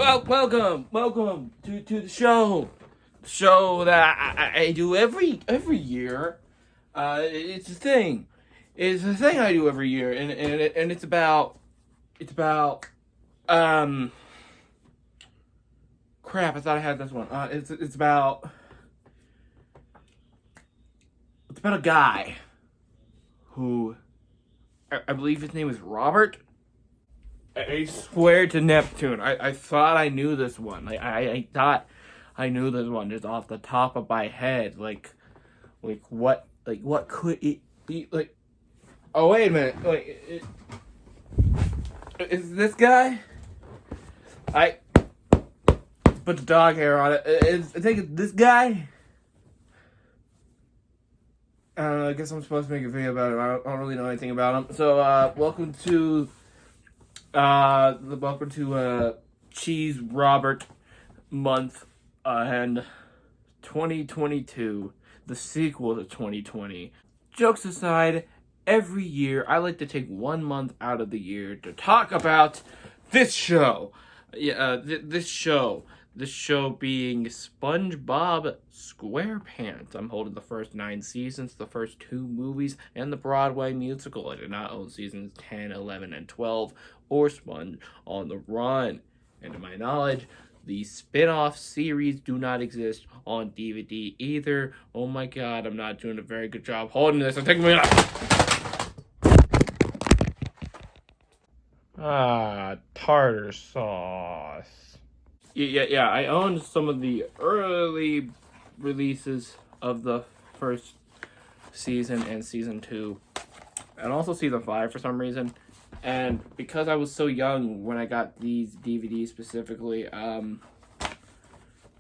Welcome to the show. The show that I do every year. It's a thing. It's a thing I do every year, and it's about crap. I thought I had this one. It's about a guy who I believe his name is Robert. I swear to Neptune, I thought I knew this one. I thought I knew this one just off the top of my head. Like what could it be? Like, oh wait a minute. Is this guy? I put the dog hair on it. I think it's this guy. I don't know. I guess I'm supposed to make a video about him. I don't really know anything about him. So welcome to Cheese Robert month and 2022, the sequel to 2020. Jokes aside, every year I like to take 1 month out of the year to talk about this show. This show being Spongebob SquarePants. I'm holding the first 9 seasons, the first 2 movies, and the Broadway musical. I did not own seasons 10, 11, and 12, or Sponge on the Run. And to my knowledge, the spin-off series do not exist on DVD either. Oh my god, I'm not doing a very good job holding this. I'm taking me out. Tartar sauce. Yeah, I owned some of the early releases of the first season and season 2, and also season 5 for some reason. And because I was so young when I got these DVDs specifically, I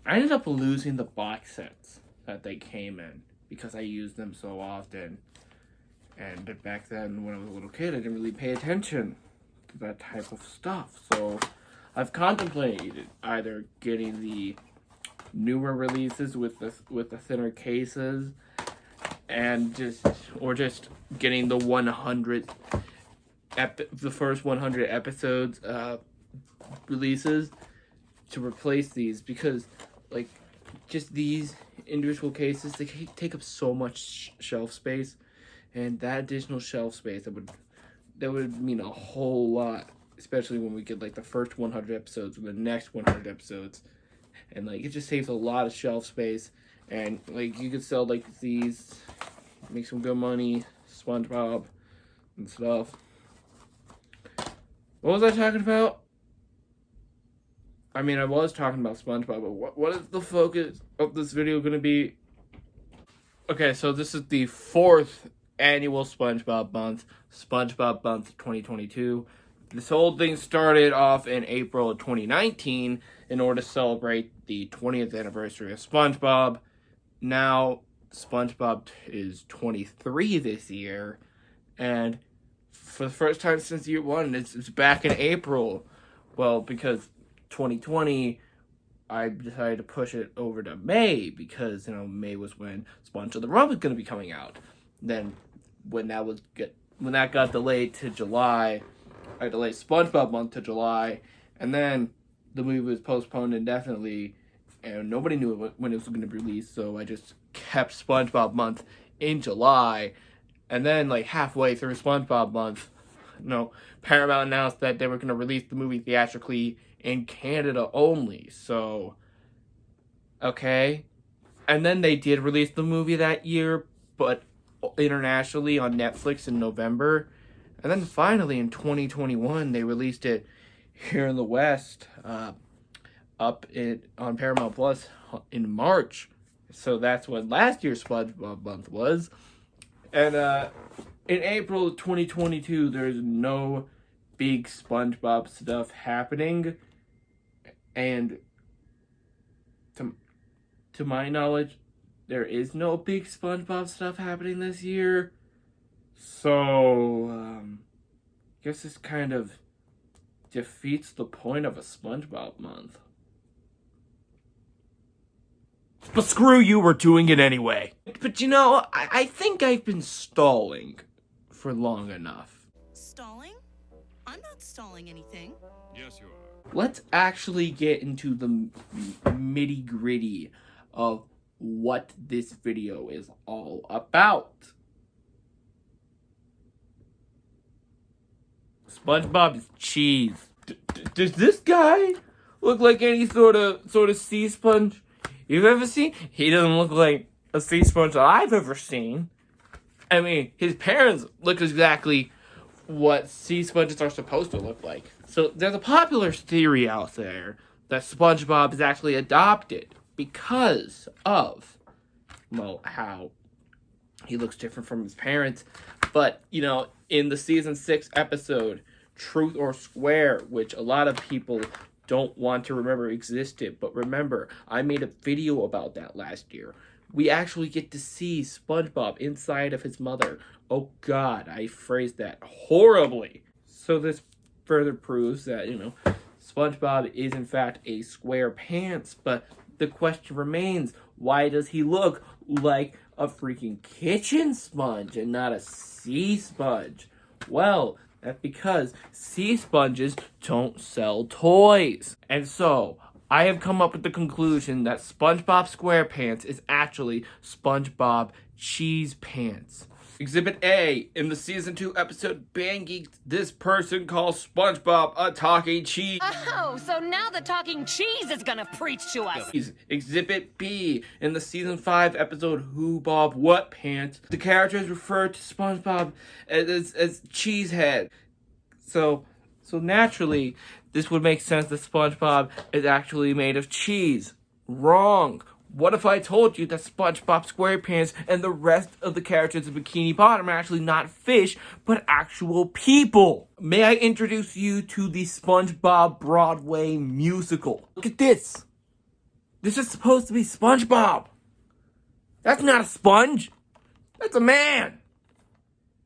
ended up losing the box sets that they came in because I used them so often. And back then, when I was a little kid, I didn't really pay attention to that type of stuff. So I've contemplated either getting the newer releases with the thinner cases, and just getting the the first 100 episodes releases to replace these, because like just these individual cases, they take up so much shelf space, and that additional shelf space that would mean a whole lot, especially when we get like the first 100 episodes or the next 100 episodes, and like it just saves a lot of shelf space, and like you could sell like these, make some good money, SpongeBob and stuff. What was I talking about? I mean, I was talking about SpongeBob, but what is the focus of this video going to be? Okay, so this is the 4th annual SpongeBob month 2022. This whole thing started off in April of 2019 in order to celebrate the 20th anniversary of SpongeBob. Now, SpongeBob is 23 this year, and for the first time since year 1, it's back in April. Well, because 2020, I decided to push it over to May, because, May was when Sponge on the Run was going to be coming out. Then, when that got delayed to July, I delayed SpongeBob month to July, and then the movie was postponed indefinitely, and nobody knew when it was going to be released, so I just kept SpongeBob month in July. And then, like, halfway through SpongeBob month, Paramount announced that they were going to release the movie theatrically in Canada only. So, okay. And then they did release the movie that year, but internationally on Netflix in November. And then finally in 2021, they released it here in the West, on Paramount Plus in March. So that's what last year's SpongeBob month was. And in April of 2022, there's no big SpongeBob stuff happening. And to my knowledge, there is no big SpongeBob stuff happening this year. So, I guess this kind of defeats the point of a SpongeBob month. But screw you, we're doing it anyway. But I think I've been stalling for long enough. Stalling? I'm not stalling anything. Yes, you are. Let's actually get into the nitty gritty of what this video is all about. SpongeBob is cheese. Does this guy look like any sort of sea sponge you've ever seen? He doesn't look like a sea sponge that I've ever seen. I mean, his parents look exactly what sea sponges are supposed to look like. So there's a popular theory out there that SpongeBob is actually adopted because of, well, how he looks different from his parents. But, you know, in the season 6 episode, Truth or Square, which a lot of people don't want to remember existed, but remember, I made a video about that last year. We actually get to see SpongeBob inside of his mother. Oh God, I phrased that horribly. So this further proves that, you know, SpongeBob is in fact a square pants, but the question remains, why does he look like a freaking kitchen sponge and not a sea sponge? Well, that's because sea sponges don't sell toys. And so, I have come up with the conclusion that SpongeBob SquarePants is actually SpongeBob Cheese Pants. Exhibit A, in the season 2 episode Band Geeks, this person calls SpongeBob a talking cheese. Oh, so now the talking cheese is gonna preach to us. Exhibit B, in the season 5 episode Who Bob What Pants, the characters refer to SpongeBob as Cheesehead. So naturally, this would make sense that SpongeBob is actually made of cheese. Wrong. What if I told you that SpongeBob SquarePants and the rest of the characters in Bikini Bottom are actually not fish, but actual people? May I introduce you to the SpongeBob Broadway musical? Look at this. This is supposed to be SpongeBob. That's not a sponge. That's a man.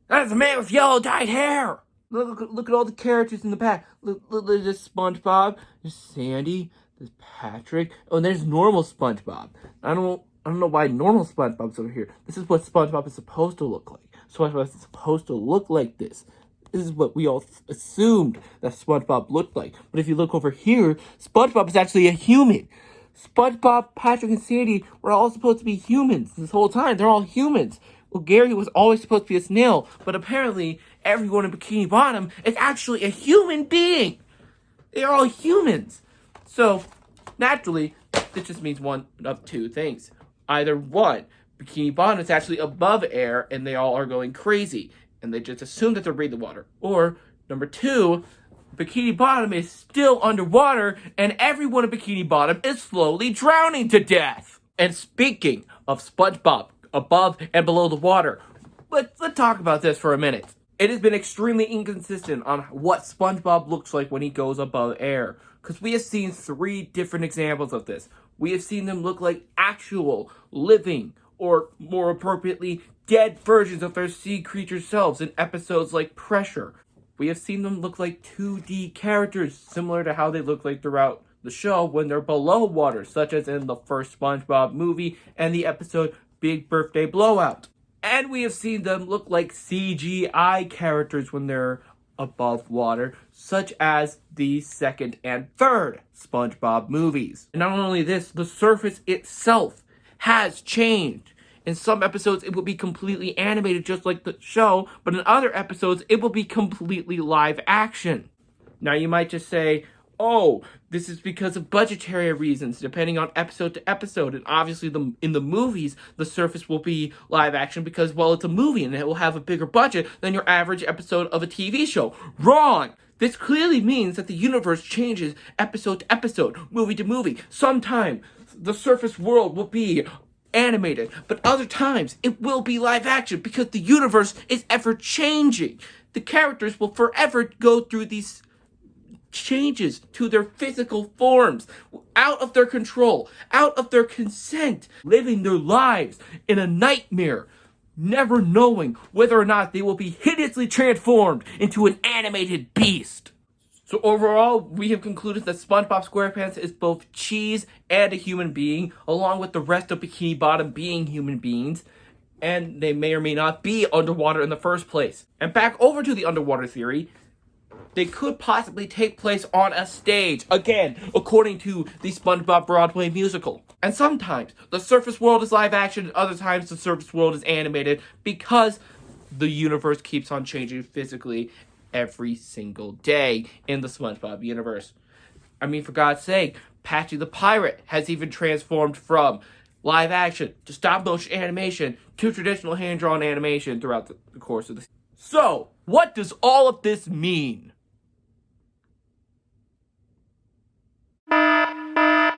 That is a man with yellow dyed hair. Look at all the characters in the back. Look, there's SpongeBob, there's Sandy, there's Patrick. Oh, and there's normal SpongeBob. I don't know why normal SpongeBob's over here. This is what SpongeBob is supposed to look like. SpongeBob is supposed to look like this. This is what we all assumed that SpongeBob looked like. But if you look over here, SpongeBob is actually a human. SpongeBob, Patrick, and Sandy were all supposed to be humans this whole time. They're all humans. Well, Gary was always supposed to be a snail, but apparently everyone in Bikini Bottom is actually a human being. They're all humans. So, naturally, this just means one of two things. Either one, Bikini Bottom is actually above air and they all are going crazy, and they just assume that they're breathing water. Or, number two, Bikini Bottom is still underwater and everyone in Bikini Bottom is slowly drowning to death. And speaking of SpongeBob, above and below the water, let's talk about this for a minute. It has been extremely inconsistent on what SpongeBob looks like when he goes above air, because we have seen 3 different examples of this. We have seen them look like actual, living, or more appropriately, dead versions of their sea creature selves in episodes like Pressure. We have seen them look like 2D characters, similar to how they look like throughout the show when they're below water, such as in the first SpongeBob movie and the episode Big Birthday Blowout. And we have seen them look like CGI characters when they're above water, such as the second and third SpongeBob movies. And not only this, the surface itself has changed. In some episodes, it will be completely animated just like the show, but in other episodes, it will be completely live action. Now, you might just say, oh, this is because of budgetary reasons, depending on episode to episode. And obviously, in the movies, the surface will be live action because, well, it's a movie and it will have a bigger budget than your average episode of a TV show. Wrong! This clearly means that the universe changes episode to episode, movie to movie. Sometimes the surface world will be animated, but other times it will be live action because the universe is ever changing. The characters will forever go through these changes to their physical forms, out of their control, out of their consent, living their lives in a nightmare, never knowing whether or not they will be hideously transformed into an animated beast. So overall, we have concluded that SpongeBob SquarePants is both cheese and a human being, along with the rest of Bikini Bottom being human beings, and they may or may not be underwater in the first place. And back over to the underwater theory, they could possibly take place on a stage, again, according to the SpongeBob Broadway musical. And sometimes the surface world is live action, and other times the surface world is animated, because the universe keeps on changing physically every single day in the SpongeBob universe. I mean, for God's sake, Patchy the Pirate has even transformed from live action to stop motion animation to traditional hand-drawn animation throughout the course of the. So, what does all of this mean?